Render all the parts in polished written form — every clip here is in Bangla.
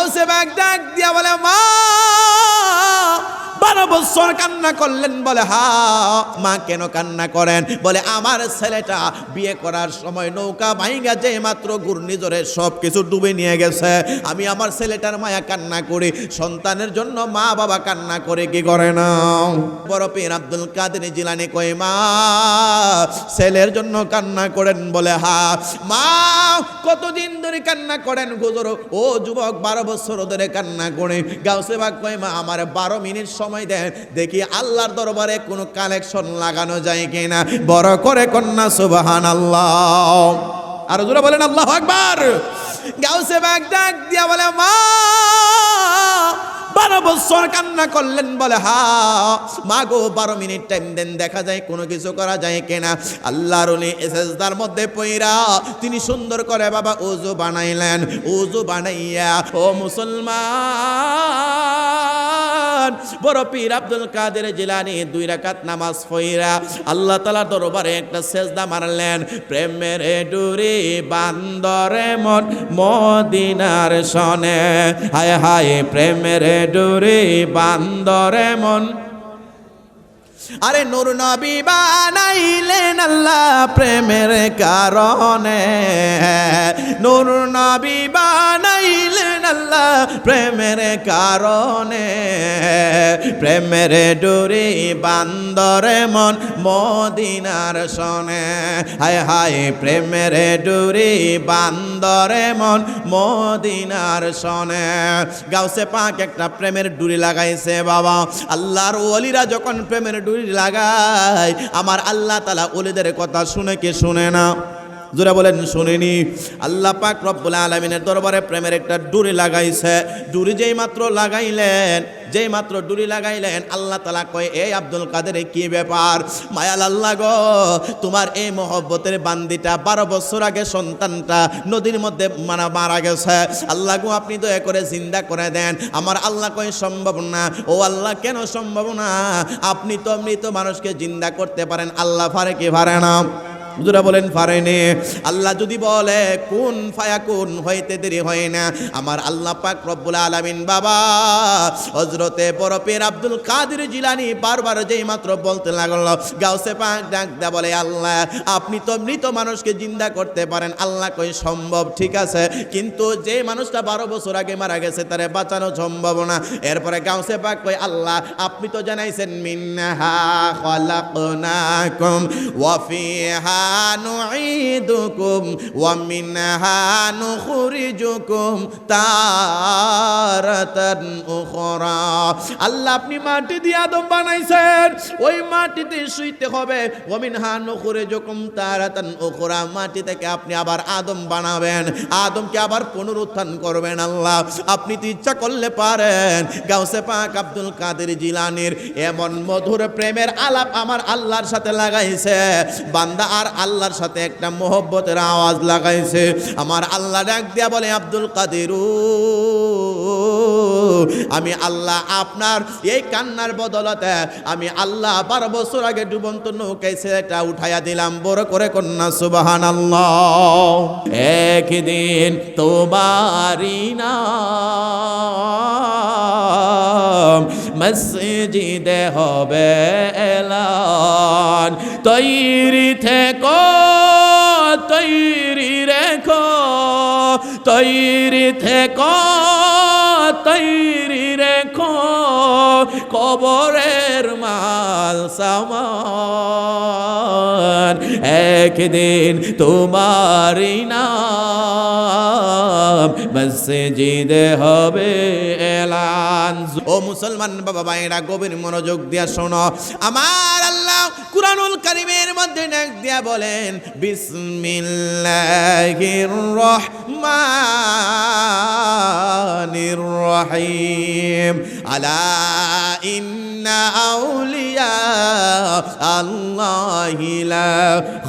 গাউসে বাগ ডাক দিয়া বলে মা 12 বছর কান্না করলেন। বলে হা মা কেন কান্না করেন? বলে আমার ছেলেটা বিয়ে করার সময় নৌকা ভাঙা যে মাত্র ঘূর্ণিঝড়ে সব কিছু ডুবে নিয়ে গেছে। আমি আমার ছেলেটার মায়া কান্না করি, সন্তানের জন্য মা বাবা কান্না করে কি করে না? বড় পীর আব্দুল কাদের জিলানী কই মা ছেলের জন্য কান্না করেন? বলে হা মা কতদিন ধরে কান্না করেন হুজুর? ও যুবক 12 বছর ধরে কান্না করে। গাউসে বাগ কই মা আমার 12 মিনিট সময় দেন, দেখি আল্লাহর দরবারে কোনো কালেকশন লাগানো যায় কিনা। বড় করে কন্যা সুবহানাল্লাহ, আর জোরে বলেন আল্লাহু আকবার। গাউসে বাগ ডাক দিয়া বলে মা 12 বছর কান্না করলেন। বলে হা মা গো 12 মিনিট টাইম দেন, দেখা যায় কোনো কিছু করা যায় কিনা। আল্লাহর ওলি সেজদার মধ্যে পইরা তিনি সুন্দর করে বাবা ওযু বানাইলেন। ওযু বানাইয়া ও মুসলমান বড় পীর আব্দুল কাদের জিলানী 2 রাকাত নামাজ পড়া আল্লাহ তাআলার দরবারে একটা সেজদা মারলেন। প্রেমের ডুরি বান্দরে মন মদিনার সনে, হায় হায় প্রেমের ডুরি বান্দরে মন। আরে নূর নবী বানাইলেন আল্লাহ প্রেমের কারণে, নূর নবী বানাইলেন আল্লাহ প্রেমের কারণে। প্রেমের ডুরি বান্দরে মন মদিনার সনে, হায় হায় প্রেমের ডুরি বান্দরে মন মদিনার সনে। গাউসে পাক একটা প্রেমের ডুরি লাগাইছে বাবা। আল্লাহর ওলিরা যখন প্রেমের ডুরি লাগায় আমার আল্লাহ তাআলা ওলিদের কথা শুনে কি শুনে না? জোরে বলেন শুনেনি? আল্লাহ পাক রব্বুল আলামিনের দরবারে প্রেমের একটা ডুরি লাগাইছে। ডুরি যেই মাত্র লাগাইলেন, যেই মাত্র ডুরি লাগাইলেন আল্লাহ তাআলা কয় এই আব্দুল কাদের কি ব্যাপার? মায়াল আল্লাহ গো তোমার এই মহব্বতের বান্দিটা 12 বছর আগে সন্তানটা নদীর মধ্যে মারা গেছে। আল্লাহ গো আপনি দয়া করে জিন্দা করে দেন। আমার আল্লাহ কয় সম্ভব না। ও আল্লাহ কেন সম্ভব না? আপনি তো মৃত মানুষকে জিন্দা করতে পারেন, আল্লাহ পারে কি পারে না? হুজুরা বলেন পারেনি। আল্লাহ যদি বলে কুন ফায়াকুন হইতে দেরি হয় না। আমার আল্লাহ পাক রব্বুল আলামিন বাবা হযরতে বড় পীর আব্দুল কাদের জিলানী বারবার যেই মাত্র বলতে লাগলো গাউসে পাক ডাক দা বলে আল্লাহ আপনি তো মৃত মানুষকে জিন্দা করতে পারেন। আল্লাহ কই সম্ভব, ঠিক আছে, কিন্তু যে মানুষটা 12 বছর আগে মারা গেছে তারে বাঁচানো সম্ভব না। এরপরে গাউসে পাক কই আল্লাহ আপনি তো জানাইছেন মিনহা খালাকনাকুম ওয়া ফিহা নুঈদুকুম ওয়া মিনহা নুখরিজুকুম তারাতান উখরা। আল্লাহ আপনি মাটি দিয়ে আদম বানাইছেন, ওই মাটিতে শুইতে হবে। ওয়া মিনহা নুখরিজুকুম তারাতান উখরা, মাটি থেকে আপনি আবার আদম বানাবেন, আদমকে আবার পুনরুত্থান করবেন। আল্লাহ আপনি তো ইচ্ছা করলে পারেন। গাউসে পাক আব্দুল কাদের জিলানীর এমন মধুর প্রেমের আলাপ আমার আল্লাহর সাথে লাগাইছে। বান্দা আর আল্লাহর সাথে একটা মোহব্বতের আওয়াজ লাগাইছে। আমার আল্লাহ ডাক দিয়া বলে আব্দুল কাদের আমি আল্লাহ আপনার এই কান্নার বদলতে আমি আল্লাহ 12 বছর আগে ডুবন্ত নৌকায় ছেলেটা উঠাইয়া দিলাম। বড় করে কন্যা সুবহানাল্লাহ। একদিন তোমারই নাম মসজিদে হবে এলান, তৈরি থেকো তৈরি রেখো, তৈরি থেকো তৈরি রেখো, কবরের মাল সামান একদিন তোমারই নাম মসজিদে হবে এলান। ও মুসলমান বাবা ভাইরা গভীর মনোযোগ দিয়া শোনো। আমার আল্লাহ কুরআনুল কারীমের মধ্যে ডাক দিয়া বলেন বিসমিল্লাহির রহমানির রহিম আলা ইন্না আউলিয়া আল্লাহি লা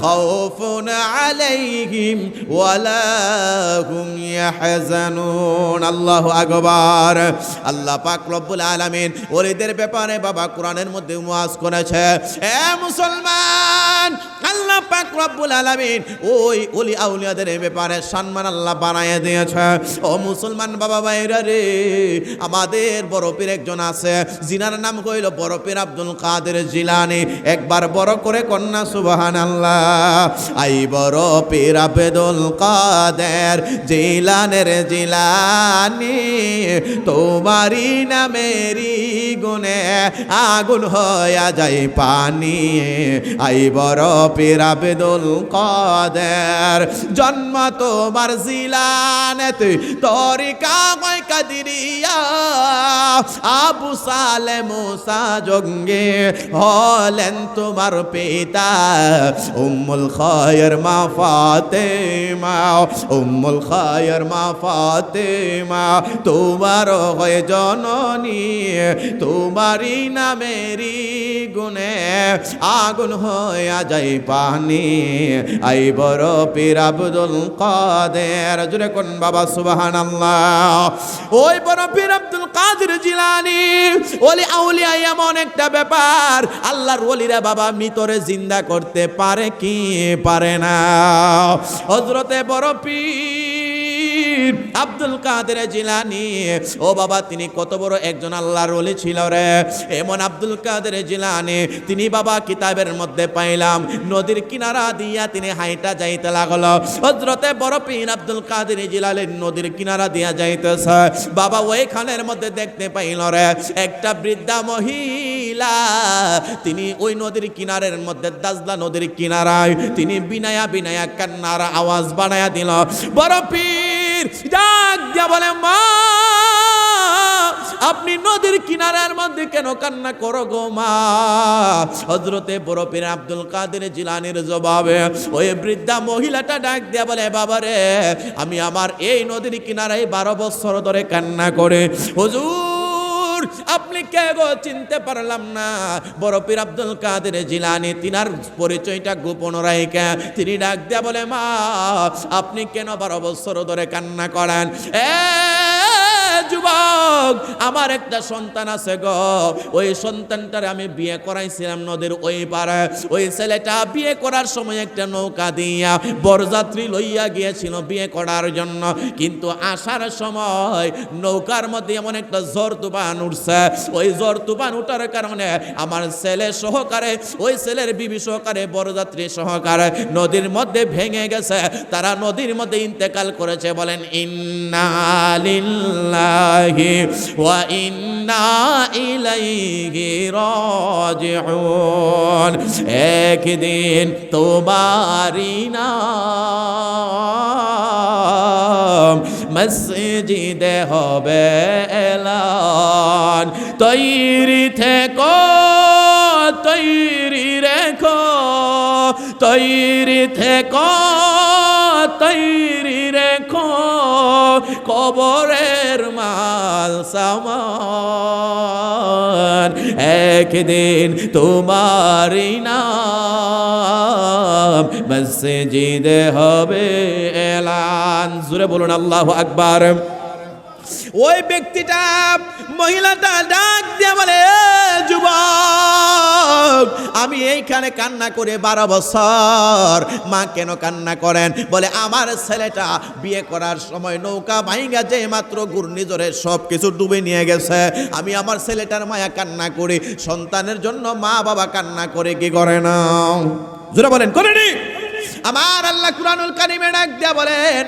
খাউফুন আলাইহিম ওয়ালা হুম ইয়াহজানুন। আল্লাহু আকবার। আল্লাহ পাক রব্বুল আলামিন ওলিদের ব্যাপারে বাবা কোরআনের মধ্যে ওয়াজ করেছে। এ মুসলমান আল্লাহ পাক রব্বুল আলামিন ওই ওলি আউলিয়াদের ব্যাপারে সম্মান আল্লাহ বানায় দিয়েছে। ও মুসলমান বাবা ভাইরা রে, আমাদের বড় পীর একজন আছে, জিনার নাম হইল বড় পীর আব্দুল কাদের জিলানী। একবার বড় করে কন্যা সুবহানাল্লাহ। আই বড় পীর আব্দুল কাদের জিলানের জিলানী, তোমারি নামেরি গুনে আগুন হইয়া যায় পানি। আই বড় পীর আব্দুল কাদের, জন্ম তোমার জিলানেতে, তরিকা কয় কাদিরিয়া, আবু সালে মুসা জঙ্গে হলেন তোমার পিতা। উম্মুল খায়ের মা ফাতেমা, উম্মুল খায়ের মা ফাতেমা তোমার হয় জননী, তোমারি নামেরি গুনে আগুন হইয়া যায় পানি। আই বড় পীর আব্দুল কাদের, জুড়ে কোন বাবা সুবহানাল্লাহ। ওই বড় পীর আব্দুল কাদের জিলানী ওলি আউলিয়া এমন একটা ব্যাপার, আল্লাহর ওলিরা বাবা মৃতরে জিন্দা করতে পারে কি পারে না। হযরতে বড় পীর আব্দুল কাদের জিলানী, ও বাবা তিনি কত বড় একজন আল্লাহর ওলি ছিল রে। এমন আব্দুল কাদের জিলানী তিনি বাবা কিতাবের মধ্যে পাইলাম নদীর কিনারা দিয়া তিনি হাইটা যাইতে লাগলো। হযরতে বড় পীর আব্দুল কাদের জিলানী নদীর কিনারা দিয়া যাইতেছে, বাবা ওইখানের মধ্যে দেখতে পাইল রে একটা বৃদ্ধা মহিলা, তিনি ওই নদীর কিনারের মধ্যে দাজলা নদীর কিনারায় তিনি বিনায়া বিনায়া কান্নার আওয়াজ বাড়ায়া দিল। বড় পীর ডাক দিয়া বলে, মা আপনি নদীর কিনারার মধ্যে কেন কান্না করো গো মা? হযরতে বড় পীর আব্দুল কাদের জিলানীর জবাবে ওই বৃদ্ধা মহিলাটা ডাক দিয়া বলে, বাবা রে আমি আমার এই নদীর কিনারায় 12 বছর ধরে কান্না করে, হুজুর আপনি কে গো চিনতে পারলাম না। বড় পীর আব্দুল কাদের জিলানী তিনার পরিচয়টা গোপন রাইখা তিনি ডাক দিয়া বলে, মা আপনি কেন 12 বছর ধরে কান্না করেন? যুবক আমার একটা সন্তান আছে গো, ওই সন্তানটারে আমি বিয়ে করাইছিলাম নদীর ওই পারে। ওই ছেলেটা বিয়ে করার সময় একটা নৌকা দিয়া বরযাত্রী লইয়া গিয়েছিল বিয়ে করার জন্য, কিন্তু আসার সময় নৌকার মধ্যে এমন একটা ঝড় তুফান উঠছে। ওই ঝড় তুফান উঠার কারণে আমার ছেলে সহকারে, ওই ছেলের বিবি সহকারে, বরযাত্রী সহকারে নদীর মধ্যে ভেঙে গেছে, তারা নদীর মধ্যে ইন্তেকাল করেছে। বলেন ইন্না লিল্লাহি ওয়া ইন্না ইলাইহি রাজিউন। একদিন তোমারি নাম মসজিদে হবে এলান, তৈরি থেকো তৈরি রেখো, তৈরি থেকো তৈরি রেখো, কবরের মাল সামান একদিন তোমারি নাম মসজিদে হবে এলান। জোরে বলুন আল্লাহু আকবার। ওই ব্যক্তিটা মহিলাটা ডাক দিয়ে বলে, যুবক আমি এইখানে কান্না করে 12 বছর। মা কেন কান্না করেন? বলে আমার ছেলেটা বিয়ে করার সময় নৌকা ভাঙা যে মাত্র ঘূর্ণিঝড়ে সব কিছু ডুবে নিয়ে গেছে। আমি আমার ছেলেটার মায়া কান্না করি, সন্তানের জন্য মা বাবা কান্না করে কি করে না? জোরে বলেন করেনি? আমার আল্লাহ কুরআনুল কারীমে ডাক দিয়ে বলেন,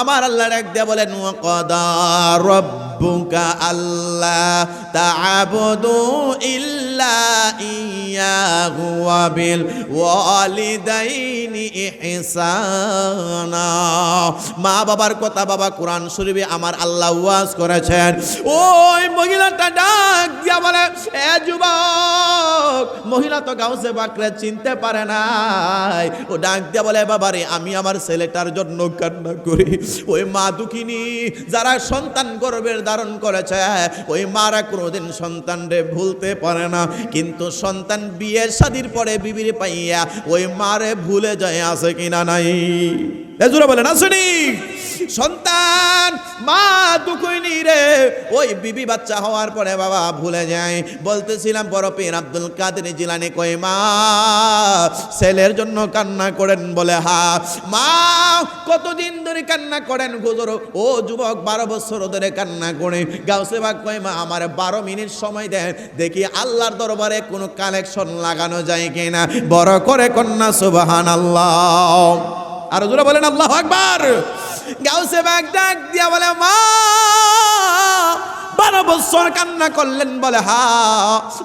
আমার আল্লাহ ডাক দিয়ে বলেন, ওয়াকাদা রাব্বুকা আল্লা তা'বুদু ইল্লা ইয়াহু ওয়া বিল ওয়ালিদাইনি ইহসানা। মা বাবার কথা বাবা কোরআন শরীফে আমার আল্লাহ ওয়াজ করেছেন। ওই মহিলাটা ডাক দিয়া বলে, এ যুবক, মহিলা তো গাউসে বাকরে চিনতে পারে নাই। ও ডাক দিয়া বলে, বাবারে আমি আমার ছেলেটার জন্য কান্না করি। ওই মা দুঃখিনী যারা সন্তান গর্ভের ধারণ করেছে, ওই মারা কোনোদিন সন্তানরে ভুলতে পারে না, কিন্তু সন্তান বিয়ের শাদীর পরে বিবির পাইয়া ওই মারে ভুলে যায় আছে কিনা নাই? এজুরা বলেন আসেনি? সন্তান মা দুঃখিনী রে ওই বিবি বাচ্চা হওয়ার পরে বাবা ভুলে যায়। বলতেছিলাম বড় পীর আব্দুল কাদের জিলানী কই মা ছেলের জন্য কান্না করেন? বলে হা। মা কতদিন ধরে কান্না করেন হুজুর? ও যুবক 12 বছর ধরে কান্না করে। গাউসে পাক কই মা আমার 12 মিনিট সময় দেন, দেখি আল্লাহর দরবারে কোনো কালেকশন লাগানো যায় কিনা। বড় করে কন্যা সুবহানাল্লাহ। আর জোরে বলেন আল্লাহু আকবার। গাউসে পাক ডাক দিয়া বলে মা 12 বছর কান্না করলেন? বলে হা।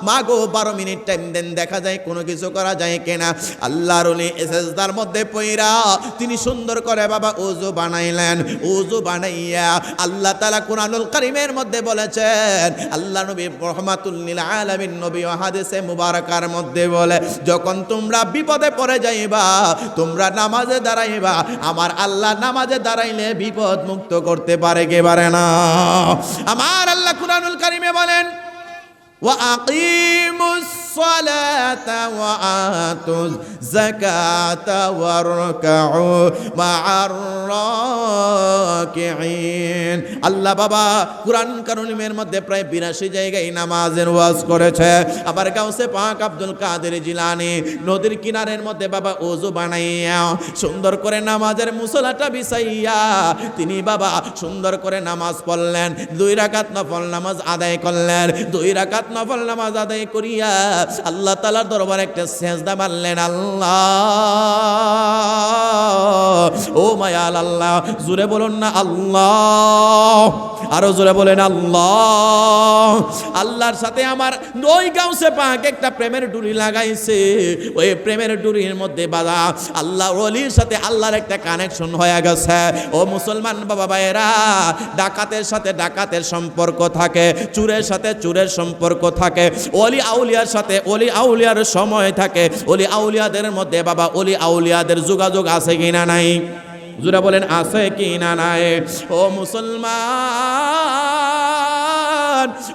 মা গো 12 মিনিট টাইম দেন, দেখা যায় কোনো কিছু করা যায় কিনা। আল্লাহর ওলি সেজদার মধ্যে পইরা তিনি সুন্দর করে বাবা ওযু বানাইলেন। ওযু বানাইয়া আল্লাহ তাআলা কুরআনুল কারীমের মধ্যে বলেছেন, আল্লাহ নবী রাহমাতুল লিল আলামিন নবী হাদিসে মুবারাকার মধ্যে বলে, যখন তোমরা বিপদে পড়ে যাইবা তোমরা নামাজে দাঁড়াইবা, আমার আল্লাহ নামাজে দাঁড়াইলে বিপদ মুক্ত করতে পারে কে পারে না। আমার আল্লাহ কুরআনুল কারীমে বলেন ওয়া আকিমুস সালাতা ওয়া আতুজ যাকাতা ওয়ারকাউ মা'আর রাকিঈন। আল্লাহ বাবা কুরআন কারীমের মধ্যে প্রায় 82 জায়গায় নামাজের ওয়াজ করেছে। আবার গাউসে পাক আব্দুল কাদের জিলানী নদীর কিনারের মধ্যে বাবা ওযু বানাইয়া সুন্দর করে নামাজের মুসল্লাটা বিছাইয়া তিনি বাবা সুন্দর করে নামাজ পড়লেন। 2 রাকাত নফল নামাজ আদায় করলেন। 2 রাকাত নফল নামাজ আদায় করিয়া আল্লাহ তাআলার দরবারে একটা সিজদা মারলেন। আল্লাহ ও মায়াল আল্লাহ, জোরে বলুন না আল্লাহ, আরো জোরে বলেন আল্লাহ। আল্লাহর সাথে আমার ওই গাউসে পাক একটা প্রেমের ডুরি লাগাইছে। ওই প্রেমের ডুরির মধ্যে বাবা আল্লাহর ওলির সাথে আল্লাহর একটা কানেকশন হয়ে গেছে। ও মুসলমান বাবা ভাইরা, ডাকাতের সাথে ডাকাতের সম্পর্ক থাকে, চোরের সাথে চোরের সম্পর্ক থাকে, ওলি আউলিয়ার সাথে ওলি আউলিয়ার সময় থাকে। ওলি আউলিয়াদের মধ্যে বাবা ওলি আউলিয়াদের যোগাযোগ আছে কিনা নাই? জোরে বলেন আছে কিনা নাই? ও মুসলমান,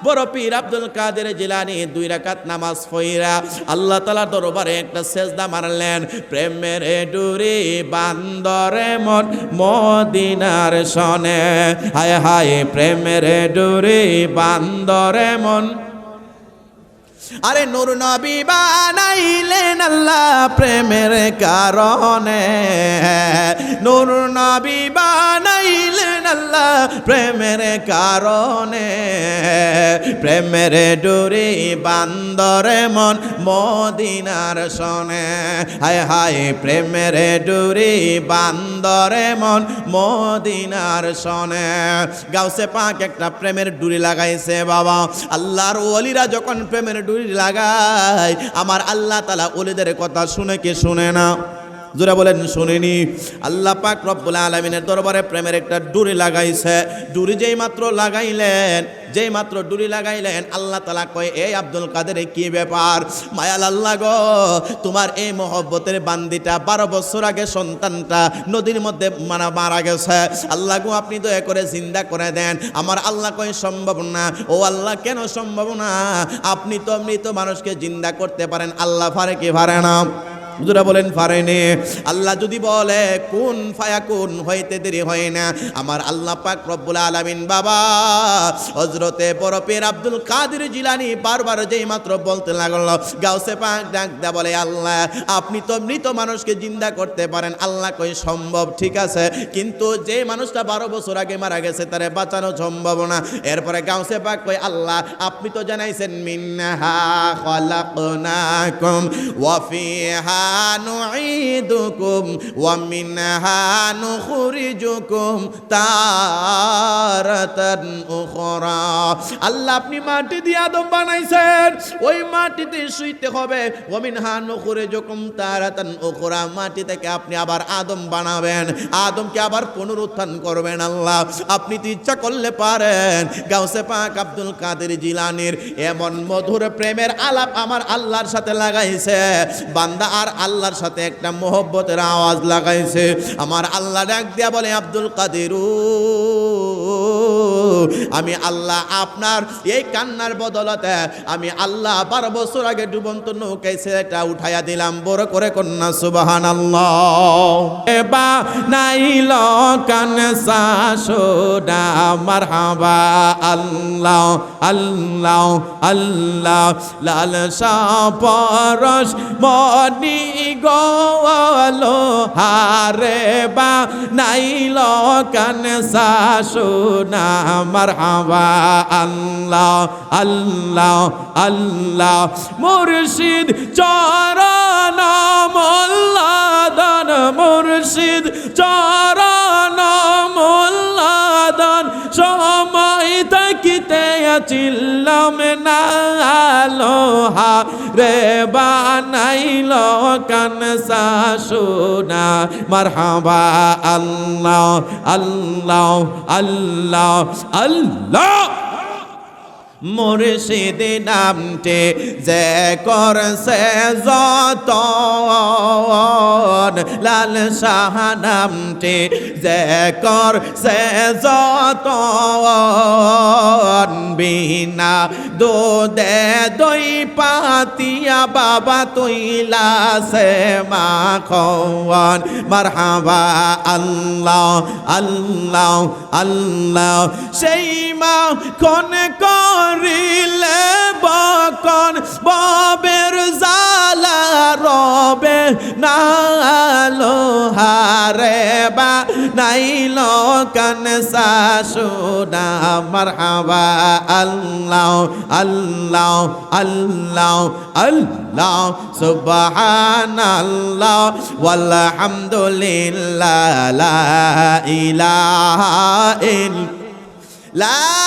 বড় পীর আব্দুল কাদের জিলানী 2 রাকাত নামাজ পড়া আল্লাহ তাআলার দরবারে একটা সিজদা মারলেন। প্রেমের ডুরি বান্দরে মন মদিনার শনে, হায় হায় প্রেমের ডুরি বান্দরে মন। আরে নূর নবী বানাইলেন আল্লাহ প্রেমের কারণে, নূর নবী বানাইলেন আল্লাহ প্রেমের কারণে। প্রেমের ডুরি বান্দরে মন মদিনার শনে, হায় হায় প্রেমের ডুরি বান্দরে মন মদিনার শনে। গাউসে পাক একটা প্রেমের ডুরি লাগাইছে বাবা। আল্লাহর ওলিরা যখন প্রেমের ডুরি লাগায় আমার আল্লাহ তাআলা ওলিদের কথা শুনে কি শুনে না? জোরে বলেন শুনেনি? আল্লাহ পাক রব্বুল আলামিনের দরবারে প্রেমের একটা ডুরি লাগাইছে। ডুরি যেই মাত্র লাগাইলেন আল্লাহ তাআলা কয়, এই আব্দুল কাদের কি ব্যাপার? মায়াল আল্লাহ গো, তোমার এই মহব্বতের বান্দিটা 12 বছর আগে সন্তানটা নদীর মধ্যে মারা গেছে। আল্লাহ গো আপনি দয়া করে জিন্দা করে দেন। আমার আল্লাহ কয় সম্ভব না। ও আল্লাহ কেন সম্ভব না? আপনি তো মৃত মানুষকে জিন্দা করতে পারেন, আল্লাহ পারে কি পারে না? হুজুরা বলেন পারেনি। আল্লাহ যদি বলে কুন ফায়াকুন, হইতে দেরি হয় না। আমার আল্লাহ পাক রব্বুল আলামিন বাবা হযরতে বড় পীর আব্দুল কাদের জিলানী বারবার যেই মাত্র বলতে লাগলো, গাউসে পাক ডাক দেয়া বলে, আল্লাহ আপনি তো মৃত মানুষকে জিন্দা করতে পারেন। আল্লাহ কই সম্ভব, ঠিক আছে, কিন্তু যে মানুষটা 12 বছর আগে মারা গেছে তারে বাঁচানো সম্ভব না। এরপরে গাউসে পাক কই, আল্লাহ আপনি তো জানাইছেন মিনহা খালাকনাকুম ওয়া ফিহা নুঈদুকুম ওয়া মিনহা নুখরিজুকুম তারাতান উখরা। আল্লাহ আপনি মাটি দিয়ে আদম বানাইছেন, ওই মাটিতে শুইতে হবে। ওয়া মিনহা নুখরিজুকুম তারাতান উখরা, মাটি থেকে আপনি আবার আদম বানাবেন, আদমকে আবার পুনরুত্থান করবেন। আল্লাহ আপনি তো ইচ্ছা করলে পারেন। গাউসে পাক আব্দুল কাদের জিলানীর এমন মধুর প্রেমের আলাপ আমার আল্লাহর সাথে লাগাইছে। বান্দা আর আল্লাহর সাথে একটা মোহব্বতের আওয়াজ লাগাইছে। আমার আল্লাহ ডাক দিয়া বলে, আব্দুল কাদের আমি আল্লাহ আপনার এই কান্নার বদলতে আমি আল্লাহ 12 বছর আগে ডুবন্ত নৌকায় ছেলেটা উঠাইয়া দিলাম। বড় করে কন্যা সুবহানাল্লাহ। এবা নাইল কানসা সোডা মারহাবা আল্লাহ আল্লাহ আল্লাহ লাল পরশ মনি গোয়ালো হারে বা নাইল কানসা সোনা মারহাবা আল্লাহ আল্লাহ আল্লাহ মুর্শিদ চরণ মোল্লাদান মুর্শিদ চরণ মোল্লাদান সময় থাকিতে চিল্লাম না লোহা রে বানাইল কানসা সোনা মারহাবা আল্লাহ আল্লাহ আল্লাহ আল্লাহ। মুর্শিদ নামটি যে করছে যতন লাল শাহ নামটি যে করছে যতন বিনা দুধে দই পাতিয়া বাবা তুইলা সে মাখন মারহাবা আল্লাহ আল্লাহ আল্লাহ। সেই মাখন করিলে বকন ববের জালা রবে না লোহারে বা নাইল কানসা সোনা মারহাবা আল্লাহ আল্লাহ আল্লাহ আল্লাহ সুবহানাল্লাহ ওয়ালহামদুলিল্লাহ লা ইলাহা ইল্লাল্লাহ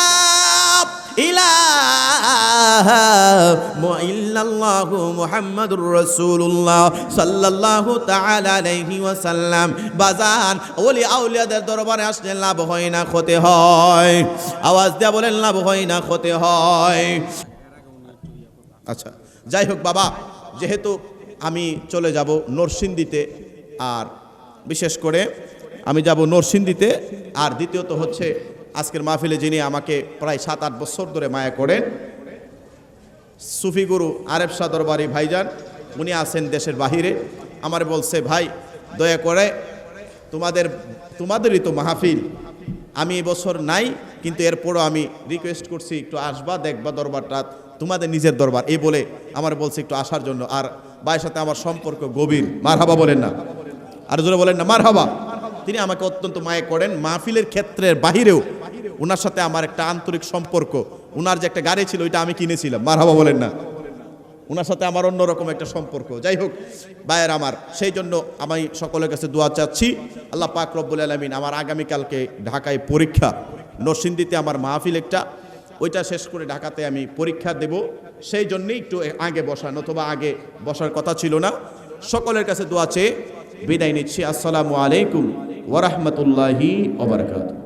ইল্লাল্লাহু মুহাম্মাদুর রাসূলুল্লাহ সাল্লাল্লাহু তাআলা আলাইহি ওয়াসাল্লাম। বাজান ওলি আউলিয়াদের দরবারে আসলে লাভ হয় না ক্ষতি হয়। আওয়াজ দিয়ে বলেন লাভ হয় না ক্ষতি হয়। আচ্ছা যাই হোক বাবা, যেহেতু আমি চলে যাব নরসিংদীতে, আর বিশেষ করে আমি যাব নরসিংদীতে, আর দ্বিতীয়ত হচ্ছে আজকের মাহফিলে যিনি আমাকে প্রায় 7-8 বছর ধরে মায়া করেন সুফি গুরু আরেফ শাহ দরবারি ভাইজান, উনি আছেন দেশের বাহিরে। আমার বলছে ভাই দয়া করে তোমাদেরই তো মাহফিল, আমি এবছর নাই, কিন্তু এরপরও আমি রিকোয়েস্ট করছি একটু আসবা দেখবা দরবারটা তোমাদের নিজের দরবার, এই বলে আমার বলছে একটু আসার জন্য। আর ভাইয়ের সাথে আমার সম্পর্ক গভীর, মারহাবা বলেন না, আর জোরে বলেন না মারহাবা। তিনি আমাকে অত্যন্ত মায়া করেন, মাহফিলের ক্ষেত্রের বাহিরেও ওনার সাথে আমার একটা আন্তরিক সম্পর্ক। ওনার যে একটা গাড়ি ছিল ওইটা আমি কিনেছিলাম, মারহাবা বলেন না। ওনার সাথে আমার অন্যরকম একটা সম্পর্ক। যাই হোক ভাইয়ের আমার, সেই জন্য আমি সকলের কাছে দোয়া চাচ্ছি আল্লাহ পাক রব্বুল আলামিন আমার আগামীকালকে ঢাকায় পরীক্ষা, নরসিংদীতে আমার মাহফিল একটা, ওইটা শেষ করে ঢাকাতে আমি পরীক্ষা দেব, সেই জন্যই একটু আগে বসা, নতুবা আগে বসার কথা ছিল না। সকলের কাছে দোয়া চেয়ে বিদায় নিচ্ছি। আসসালামু আলাইকুম ওয়া রাহমাতুল্লাহি ওয়া বারাকাতুহু।